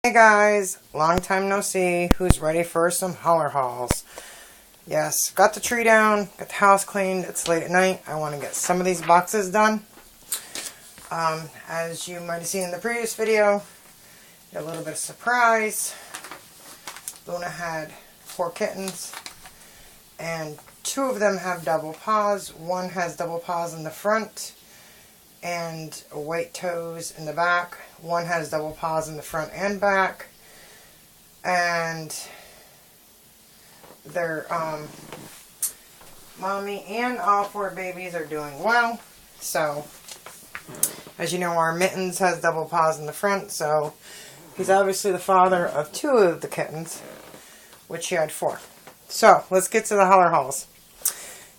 Hey guys, long time no see. Who's ready for some holler hauls? Yes, got the tree down, got the house cleaned. It's late at night. I want to get some of these boxes done. As you might have seen in the previous video, a little bit of surprise. Luna had 4 kittens, and 2 of them have double paws. One has double paws in the front and white toes in the back. One has double paws in the front and back, and their mommy and all 4 babies are doing well. So, as you know, our Mittens has double paws in the front, so he's obviously the father of 2 of the kittens, which he had 4. So, let's get to the holler hauls.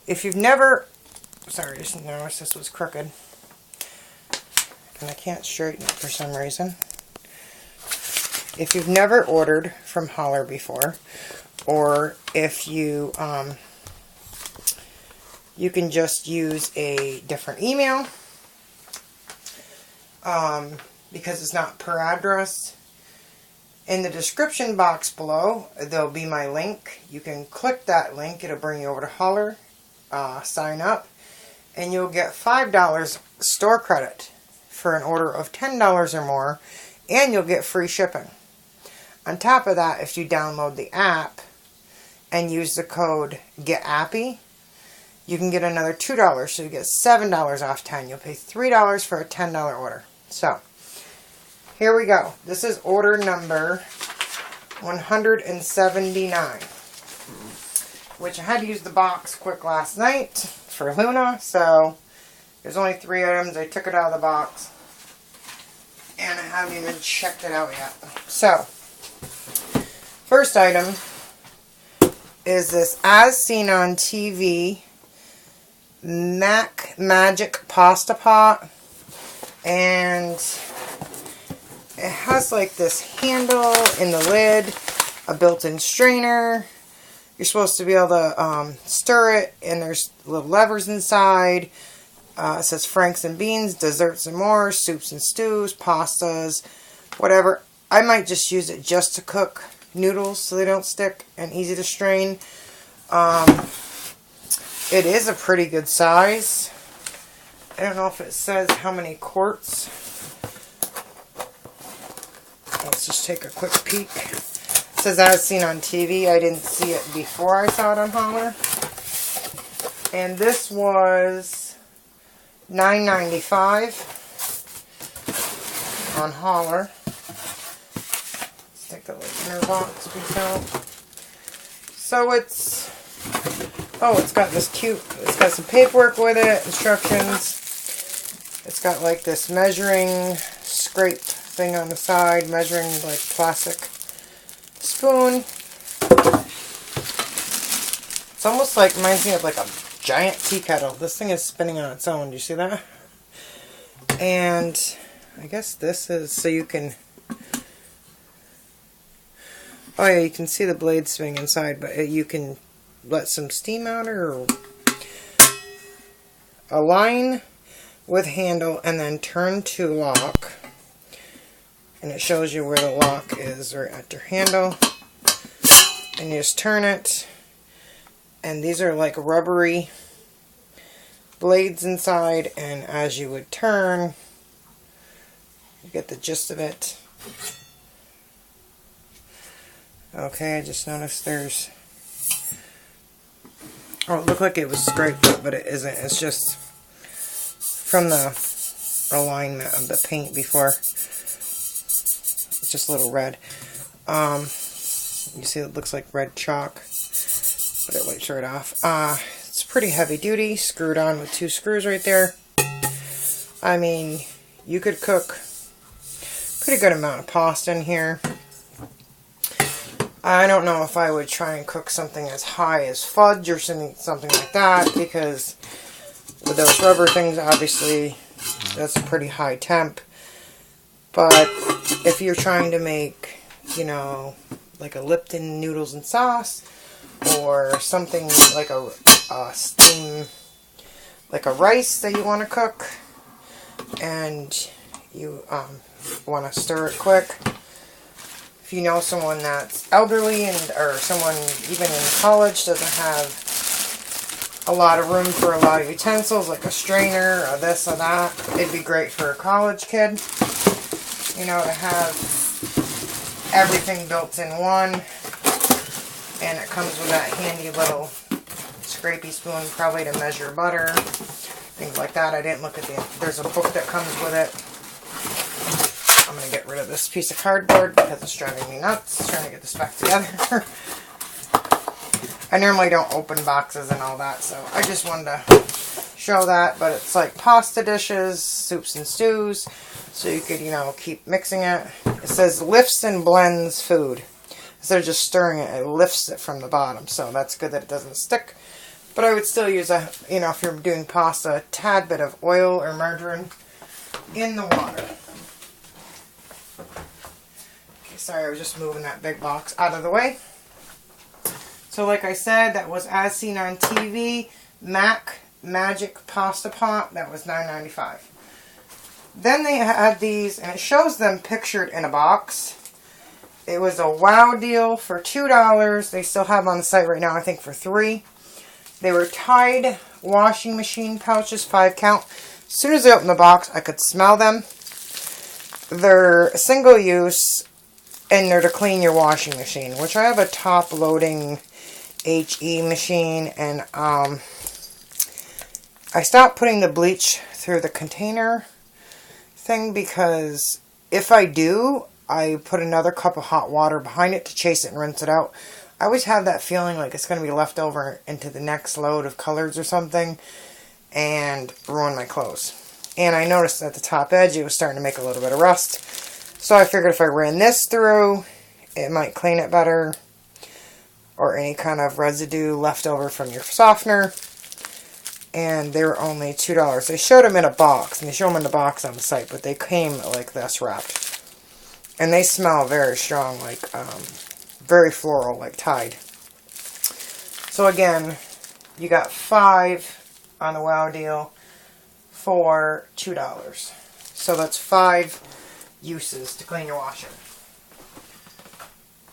If you've never, sorry, I just noticed this was crooked, and I can't straighten it for some reason. If you've never ordered from Holler before, or if you you can just use a different email because it's not per address. In the description box below, there'll be my link. You can click that link. It'll bring you over to Holler, sign up, and you'll get $5 store credit for an order of $10 or more, and you'll get free shipping. On top of that, if you download the app and use the code GETAPPY, you can get another $2, so you get $7 off 10. You'll pay $3 for a $10 order. So, here we go. This is order number 179, which I had to use the box quick last night for Luna, so there's only 3 items. I took it out of the box, and I haven't even checked it out yet. So, first item is this As Seen on TV Magic Pasta Pot, and it has like this handle in the lid, a built-in strainer. You're supposed to be able to stir it, and there's little levers inside. It says Franks and Beans, desserts and more, soups and stews, pastas, whatever. I might just use it just to cook noodles so they don't stick and easy to strain. It is a pretty good size. I don't know if it says how many quarts. Let's just take a quick peek. It says As Seen on TV. I didn't see it before I saw it on Holler. And this was $9.95 on Holler. Let's take the inner box piece out. So it's got this cute, it's got some paperwork with it, instructions. It's got like this measuring scrape thing on the side, measuring like plastic spoon. It's almost like, reminds me of like a giant tea kettle. This thing is spinning on its own. Do you see that? And I guess this is so you can, oh yeah, you can see the blade swing inside, but you can let some steam out or align with handle and then turn to lock. And it shows you where the lock is right at your handle. And you just turn it. And these are like rubbery blades inside, and as you would turn, you get the gist of it. Okay, I just noticed there's, oh, it looked like it was striped up, but it isn't. It's just from the alignment of the paint before. It's just a little red. You see it looks like red chalk. But it wipes right off. It's pretty heavy duty, screwed on with 2 screws right there. I mean, you could cook a pretty good amount of pasta in here. I don't know if I would try and cook something as high as fudge or something like that, because with those rubber things, obviously, that's a pretty high temp. But if you're trying to make, you know, like a Lipton noodles and sauce, or something like a steam, like a rice that you want to cook, and you want to stir it quick, If you know someone that's elderly or someone even in college doesn't have a lot of room for a lot of utensils, like a strainer or this or that, it'd be great for a college kid, you know, to have everything built in one. And it comes with that handy little scrapey spoon, probably to measure butter, things like that. I didn't look at there's a book that comes with it. I'm going to get rid of this piece of cardboard because it's driving me nuts trying to get this back together. I normally don't open boxes and all that, so I just wanted to show that. But it's like pasta dishes, soups and stews, so you could, you know, keep mixing it. It says lifts and blends food. Instead of just stirring it, it lifts it from the bottom, so that's good that it doesn't stick. But I would still use a, you know, if you're doing pasta, a tad bit of oil or margarine in the water. Okay, sorry, I was just moving that big box out of the way. So like I said, that was As Seen on TV, Mac Magic Pasta Pot. That was $9.95. Then they had these, and it shows them pictured in a box. It was a wow deal for $2. They still have them on the site right now, I think for $3. They were Tide washing machine pouches, 5 count. As soon as I opened the box, I could smell them. They're single use, and they're to clean your washing machine, which I have a top loading HE machine, and I stopped putting the bleach through the container thing because if I do, I put another cup of hot water behind it to chase it and rinse it out. I always have that feeling like it's going to be left over into the next load of colors or something and ruin my clothes. And I noticed at the top edge it was starting to make a little bit of rust. So I figured if I ran this through, it might clean it better. Or any kind of residue left over from your softener. And they were only $2. They showed them in a box, and they show them in the box on the site, but they came like this wrapped. And they smell very strong, like very floral, like Tide. So again, you got 5 on the wow deal for $2. So that's 5 uses to clean your washer.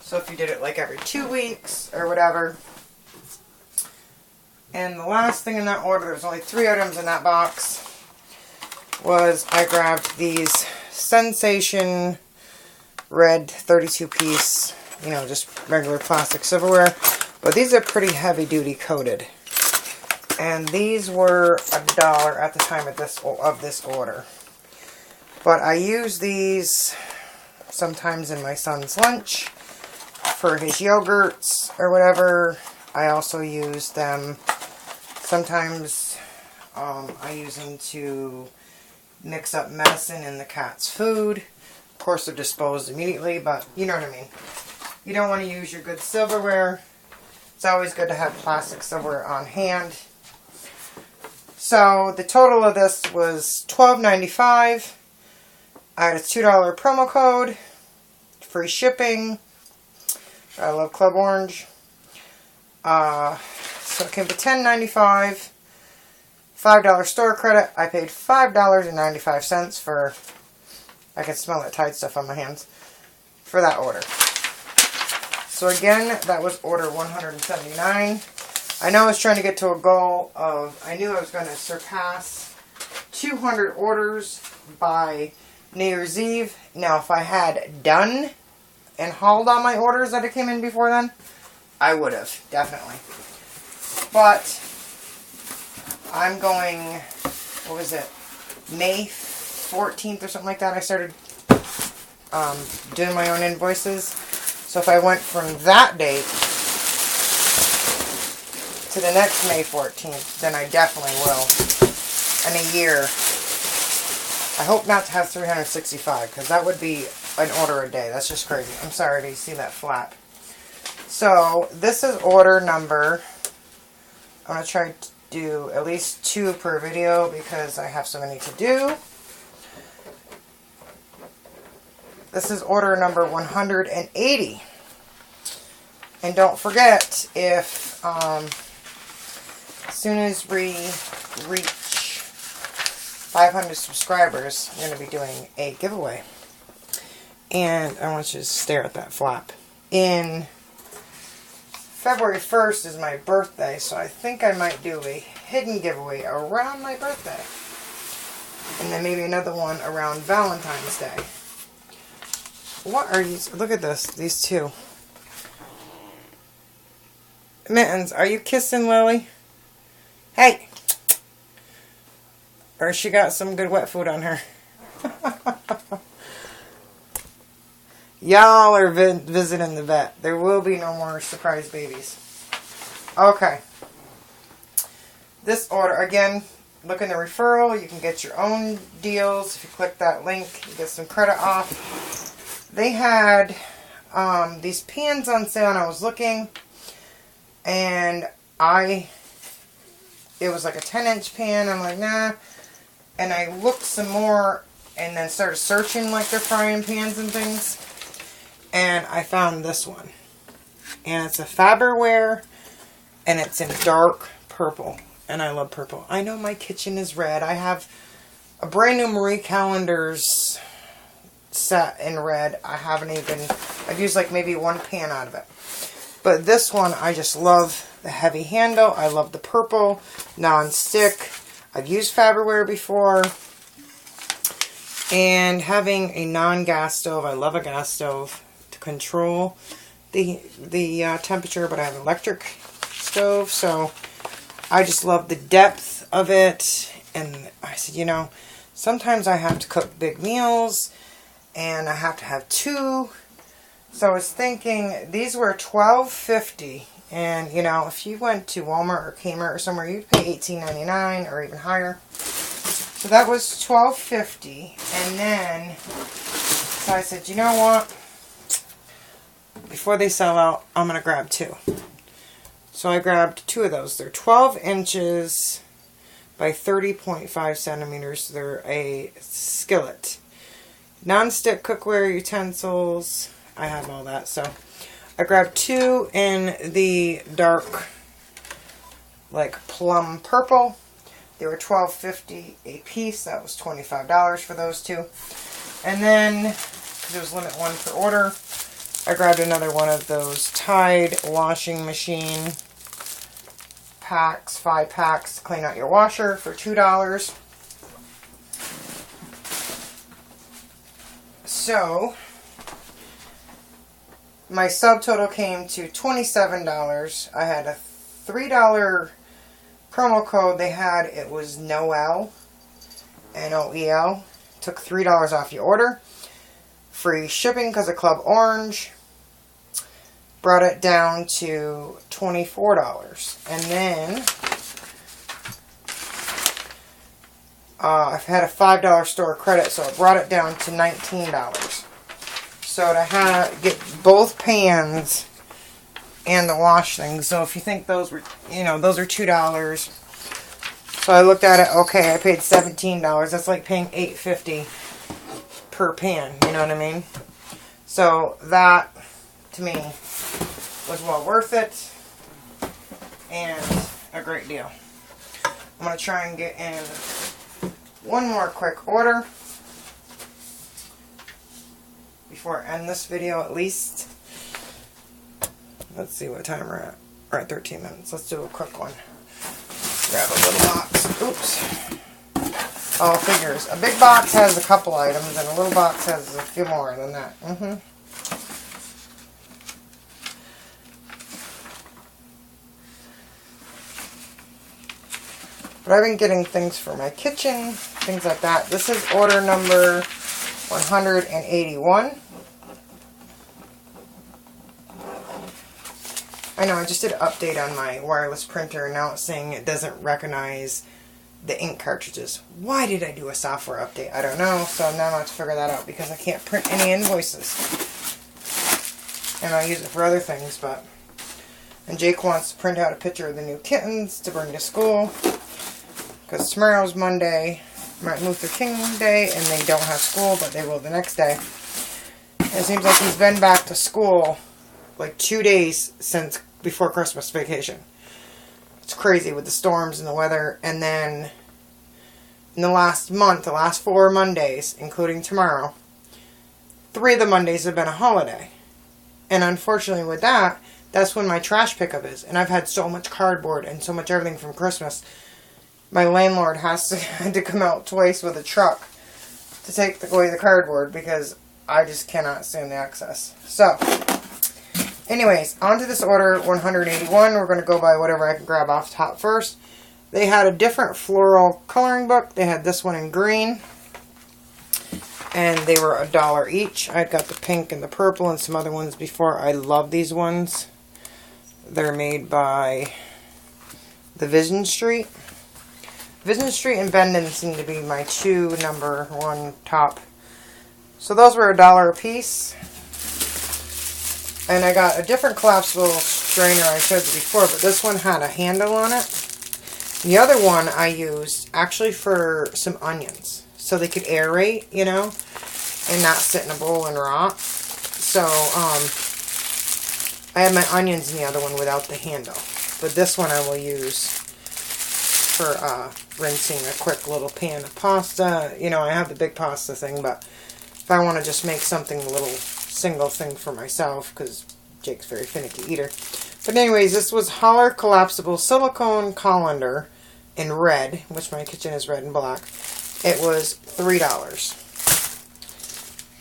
So if you did it like every 2 weeks or whatever. And the last thing in that order, there's only 3 items in that box, was I grabbed these Sensation red 32-piece, you know, just regular plastic silverware. But these are pretty heavy duty coated. And these were $1 at the time of this order. But I use these sometimes in my son's lunch for his yogurts or whatever. I also use them sometimes. I use them to mix up medicine in the cat's food. Of course, they're disposed immediately, but you know what I mean. You don't want to use your good silverware. It's always good to have plastic silverware on hand. So the total of this was $12.95. I had a $2 promo code, free shipping. I love Club Orange. So it came to $10.95. $5 store credit. I paid $5.95 for, I can smell that Tide stuff on my hands, for that order. So again, that was order 179. I know I was trying to get to a goal of, I knew I was going to surpass 200 orders by New Year's Eve. Now, if I had done and hauled all my orders that came in before then, I would have, definitely. But I'm going, what was it, May 14th or something like that, I started doing my own invoices. So if I went from that date to the next May 14th, then I definitely will. In a year, I hope not to have 365, because that would be an order a day. That's just crazy. I'm sorry, do you see that flap? So this is order number, I'm going to try to do at least 2 per video because I have so many to do. This is order number 180. And don't forget, if as soon as we reach 500 subscribers, I'm going to be doing a giveaway. And I want you to stare at that flap. In February 1st is my birthday, so I think I might do a hidden giveaway around my birthday. And then maybe another one around Valentine's Day. What are these? Look at this. These two. Mittens, are you kissing Lily? Hey! Or she got some good wet food on her. Y'all are visiting the vet. There will be no more surprise babies. Okay. This order, again, look in the referral. You can get your own deals. If you click that link, you get some credit off. They had these pans on sale, and I was looking, and it was like a 10-inch pan. I'm like, nah. And I looked some more, and then started searching like their frying pans and things. And I found this one. And it's a Faberware. And it's in dark purple. And I love purple. I know my kitchen is red. I have a brand new Marie Callender's set in red. I've used like maybe one pan out of it. But this one, I just love the heavy handle. I love the purple, non-stick. I've used Faberware before. And having a non-gas stove. I love a gas stove to control the temperature, but I have an electric stove, so I just love the depth of it. And I said, you know, sometimes I have to cook big meals, and I have to have two. So I was thinking, these were $12.50, and you know, if you went to Walmart or Kmart or somewhere, you'd pay $18.99 or even higher. So that was $12.50, and then so I said, you know what? Before they sell out, I'm gonna grab two. So I grabbed two of those. They're 12 inches by 30.5 centimeters. They're a skillet. Non-stick cookware utensils. I have all that. So I grabbed two in the dark, like plum purple. They were $12.50 a piece. That was $25 for those two. And then, because there was limit one per order, I grabbed another one of those Tide washing machine packs, 5 packs to clean out your washer for $2. So my subtotal came to $27. I had a $3 promo code they had. It was Noel, N-O-E-L. Took $3 off your order. Free shipping because of Club Orange. Brought it down to $24. And then I've had a $5 store credit, so I brought it down to $19. So to get both pans and the wash things. So if you think those were, you know, those are $2. So I looked at it, okay, I paid $17. That's like paying $8.50 per pan, you know what I mean? So that, to me, was well worth it and a great deal. I'm going to try and get in one more quick order before I end this video at least. Let's see what time we're at. We're at 13 minutes. Let's do a quick one. Grab a little box. Oops. Oh, figures. A big box has a couple items and a little box has a few more than that. But I've been getting things for my kitchen, things like that. This is order number 181. I know, I just did an update on my wireless printer, and now it's saying it doesn't recognize the ink cartridges. Why did I do a software update? I don't know, so now I have to figure that out because I can't print any invoices. And I use it for other things, but... And Jake wants to print out a picture of the new kittens to bring to school. Because tomorrow's Monday, Martin Luther King Day, and they don't have school, but they will the next day. And it seems like he's been back to school like 2 days since before Christmas vacation. It's crazy with the storms and the weather. And then in the last month, the last 4 Mondays, including tomorrow, 3 of the Mondays have been a holiday. And unfortunately with that, that's when my trash pickup is. And I've had so much cardboard and so much everything from Christmas. My landlord has to come out twice with a truck to take away the cardboard because I just cannot stand the excess. So, anyways, on to this order, 181. We're going to go by whatever I can grab off the top first. They had a different floral coloring book. They had this one in green. And they were $1 each. I got the pink and the purple and some other ones before. I love these ones. They're made by the Vision Street. Vision Street and Bendon seem to be my two #1 top. So those were $1 a piece. And I got a different collapsible strainer I showed you before, but this one had a handle on it. The other one I used actually for some onions, so they could aerate, you know, and not sit in a bowl and rot. So, I had my onions in the other one without the handle. But this one I will use for rinsing a quick little pan of pasta. You know, I have the big pasta thing, but if I want to just make something a little single thing for myself, because Jake's a very finicky eater. But anyways, this was Hollar Collapsible Silicone Colander in red, which my kitchen is red and black. It was $3.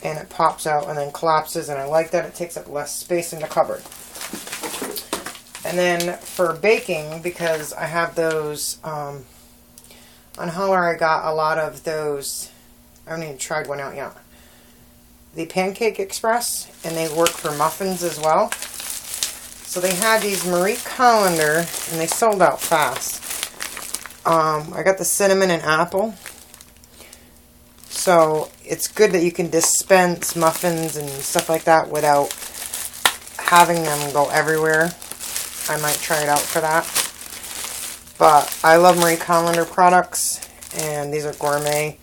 And it pops out and then collapses, and I like that. It takes up less space in the cupboard. And then for baking, because I have those, on Hollar I got a lot of those, I haven't even tried one out yet. The Pancake Express, and they work for muffins as well. So they had these Marie Colander, and they sold out fast. I got the cinnamon and apple. So it's good that you can dispense muffins and stuff like that without having them go everywhere. I might try it out for that. But I love Marie Colander products, and these are gourmet.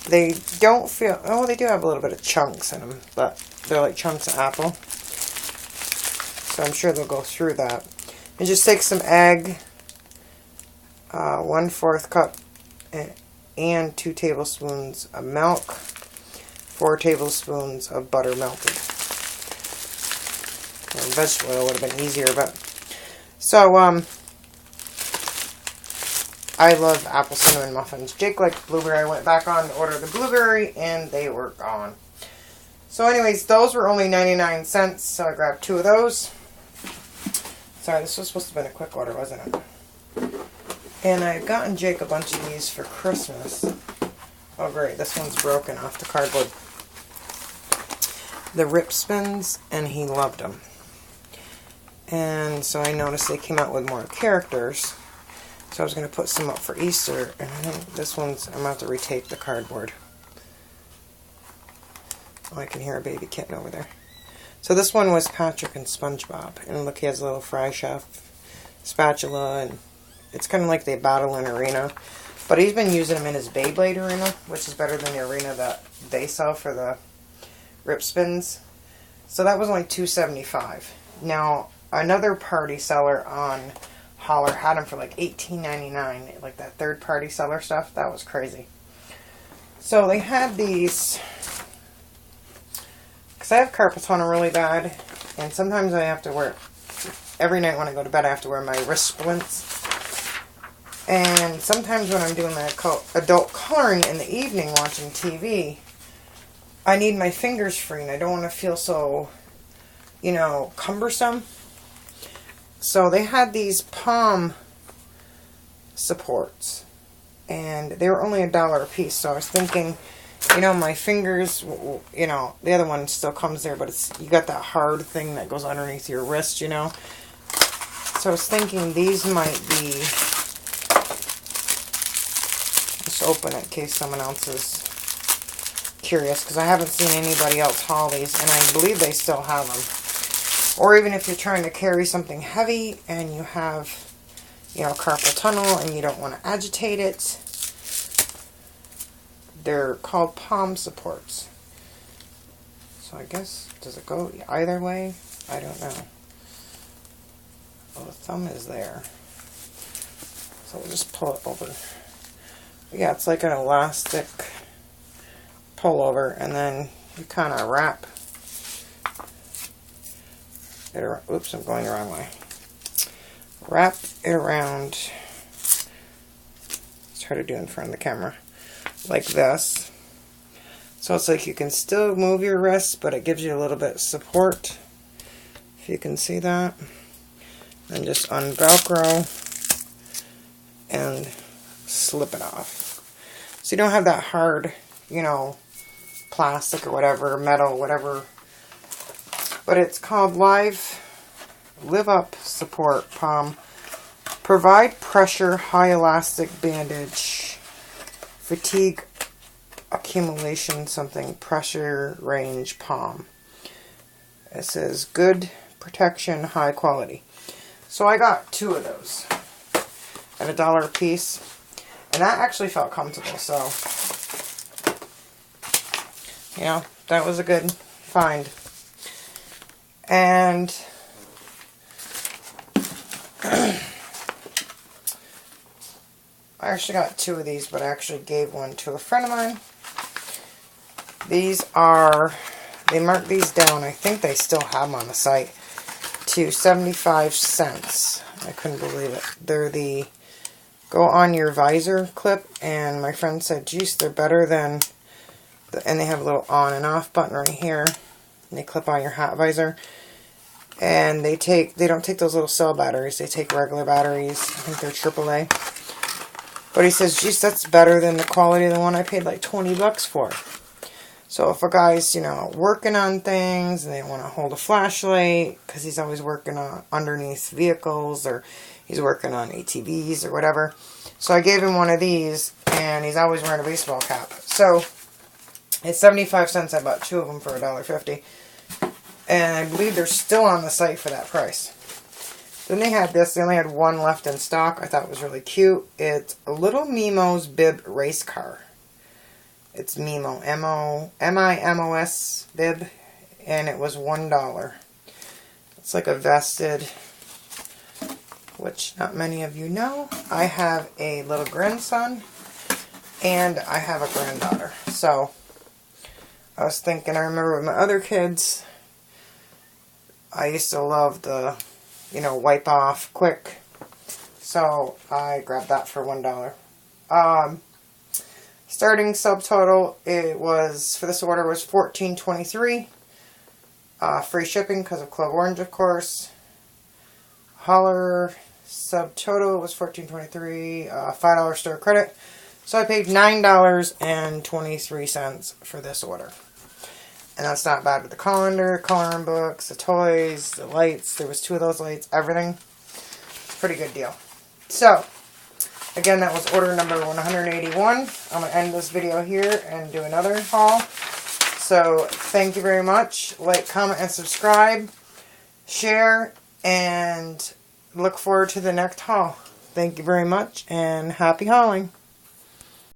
They don't feel, oh, they do have a little bit of chunks in them, but they're like chunks of apple. So I'm sure they'll go through that. And just take some egg, 1/4 cup, and 2 tablespoons of milk, 4 tablespoons of butter melted. Vegetable oil would have been easier, but so I love apple cinnamon muffins. Jake liked blueberry. I went back on to order the blueberry, and they were gone. So anyways, those were only 99 cents, so I grabbed 2 of those. Sorry, this was supposed to have been a quick order, wasn't it? And I had gotten Jake a bunch of these for Christmas. Oh great, this one's broken off the cardboard. The Rip Spins, and he loved them. And so I noticed they came out with more characters. So I was going to put some up for Easter, and I think this one's, I'm going to have to retape the cardboard. Oh, I can hear a baby kitten over there. So this one was Patrick and SpongeBob, and look, he has a little Fry Chef spatula, and it's kind of like they battle in arena. But he's been using them in his Beyblade arena, which is better than the arena that they sell for the Rip Spins. So that was only $2.75. Now, another party seller on Hollar had them for like $18.99, like that third-party seller stuff. That was crazy. So they had these, because I have carpal tunnel really bad, and sometimes I have to wear, every night when I go to bed I have to wear my wrist splints. And sometimes when I'm doing my adult coloring in the evening watching TV, I need my fingers free, and I don't want to feel so, you know, cumbersome. So they had these palm supports, and they were only $1 a piece. So I was thinking, you know, my fingers, you know, the other one still comes there, but it's, you got that hard thing that goes underneath your wrist, you know. So I was thinking these might be, just open it in case someone else is curious, because I haven't seen anybody else haul these, and I believe they still have them. Or even if you're trying to carry something heavy and you have, you know, carpal tunnel and you don't want to agitate it. They're called palm supports. So I guess, does it go either way? I don't know. Well, the thumb is there. So we'll just pull it over. Yeah, it's like an elastic pullover, and then you kind of wrap it around. Oops, I'm going the wrong way. Wrap it around. Let's try to do it in front of the camera. Like this. So it's like you can still move your wrist, but it gives you a little bit of support. If you can see that. And just unvelcro and slip it off. So you don't have that hard, you know, plastic or whatever, metal, whatever. But it's called Live Up Support Palm. Provide pressure, high elastic bandage, fatigue accumulation, something, pressure range palm. It says good protection, high quality. So I got 2 of those at $1 a piece, and that actually felt comfortable. So, you know, that was a good find. And I actually got 2 of these, but I actually gave one to a friend of mine. These are, they marked these down, I think they still have them on the site, to 75 cents. I couldn't believe it. They're the go on your visor clip, and my friend said, geez, they're better than, and they have a little on and off button right here, and they clip on your hat visor. And they don't take those little cell batteries, they take regular batteries. I think they're AAA. But he says, geez, that's better than the quality of the one I paid like 20 bucks for. So if a guy's, you know, working on things and they want to hold a flashlight, because he's always working on underneath vehicles, or he's working on ATVs or whatever. So I gave him one of these, and he's always wearing a baseball cap. So it's 75 cents. I bought 2 of them for $1.50. And I believe they're still on the site for that price. Then they had this. They only had 1 left in stock. I thought it was really cute. It's a Little Mimo's Bib Race Car. It's Mimo. M-I-M-O-S bib. And it was $1. It's like a vested, which not many of you know. I have a little grandson. And I have a granddaughter. So I was thinking, I remember with my other kids, I used to love the, you know, wipe off quick. So I grabbed that for $1. Starting subtotal, it was, for this order, was $14.23. Free shipping because of Club Orange, of course. Hollar subtotal was $14.23. $5 store credit. So I paid $9.23 for this order. And that's not bad with the colander, coloring books, the toys, the lights. There was 2 of those lights, everything. Pretty good deal. So, again, that was order number 181. I'm going to end this video here and do another haul. So, thank you very much. Like, comment, and subscribe. Share, and look forward to the next haul. Thank you very much, and happy hauling.